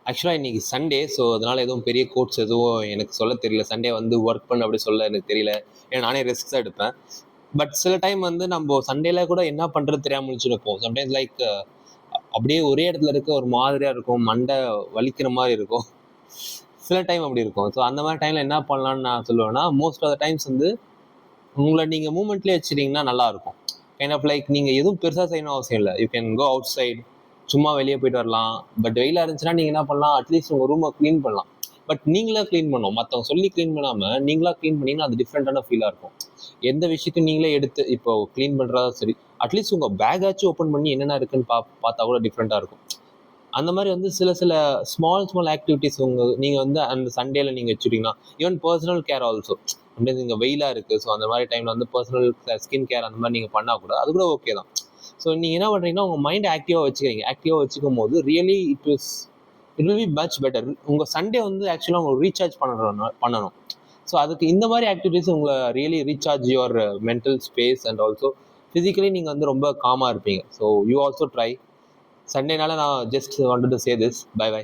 ஆக்சுவலாக இன்னைக்கு Sunday. So அதனால எதுவும் பெரிய கோட்ஸ் எதுவும் எனக்கு சொல்ல தெரியல. சண்டே வந்து ஒர்க் பண்ண அப்படி சொல்ல எனக்கு தெரியல. ஏன்னா நானே ரெஸ்க் தான் எடுப்பேன். பட் சில டைம் வந்து நம்ம சண்டேல கூட என்ன பண்ணுறது தெரியாமல் முடிச்சுட்டு இருப்போம். சம்டைம்ஸ் லைக் அப்படியே ஒரே இடத்துல இருக்க ஒரு மாதிரியாக இருக்கும், மண்டை வலிக்கிற மாதிரி இருக்கும். சில டைம் அப்படி இருக்கும். ஸோ அந்த மாதிரி டைமில் என்ன பண்ணலான்னு நான் சொல்லுவேன்னா, மோஸ்ட் ஆஃப் த டைம்ஸ் வந்து உங்களை நீங்கள் மூமெண்ட்லேயே வச்சுட்டிங்கன்னா நல்லாயிருக்கும். கைண்ட் ஆஃப் லைக் நீங்கள் எதுவும் பெருசாக செய்யணும் அவசியம் இல்லை. You can go outside, சும்மா வெளியே போயிட்டு வரலாம். பட் வெயிலாக இருந்துச்சுன்னா நீங்கள் என்ன பண்ணலாம், அட்லீஸ்ட் உங்கள் ரூமை க்ளீன் பண்ணலாம். பட் நீங்களா க்ளீன் பண்ணணும், மற்றவங்க சொல்லி க்ளீன் பண்ணாமல் நீங்களா க்ளீன் பண்ணிங்கன்னா அது டிஃப்ரெண்ட்டான ஃபீலாக இருக்கும். எந்த விஷயத்தையும் நீங்களே எடுத்து இப்போ க்ளீன் பண்ணுறதா சரி, அட்லீஸ்ட் உங்கள் பேக்காச்சும் ஓப்பன் பண்ணி என்னென்ன இருக்குன்னு பார்த்தா கூட டிஃப்ரெண்ட்டாக இருக்கும். அந்த மாதிரி வந்து சில சில ஸ்மால் ஆக்டிவிட்டிஸ் நீங்கள் வந்து அந்த சண்டேல நீங்கள் வச்சுட்டிங்கன்னா, ஈவன் பர்சனல் கேர் ஆல்சோ. அப்படியே நீங்கள் வெயிலாக இருக்குது, ஸோ அந்த மாதிரி டைமில் வந்து பர்சனல் ஸ்கின் கேர் அந்த மாதிரி நீங்கள் பண்ணால் கூட அது கூட ஓகே தான். ஸோ நீங்கள் என்ன பண்ணுறீங்கன்னா உங்கள் மைண்டை ஆக்டிவாக வச்சுக்கிறீங்க. ஆக்டிவாக வச்சுக்கும் போது really it will be much better. உங்கள் சண்டே வந்து ஆக்சுவலாக உங்களுக்கு ரீசார்ஜ் பண்ணணும். ஸோ அதுக்கு இந்த மாதிரி ஆக்டிவிட்டிஸ் உங்களை really recharge your mental space and also physically நீங்கள் வந்து ரொம்ப காமாக இருப்பீங்க. So you also try. சண்டேனால நான் just wanted to say this. Bye by.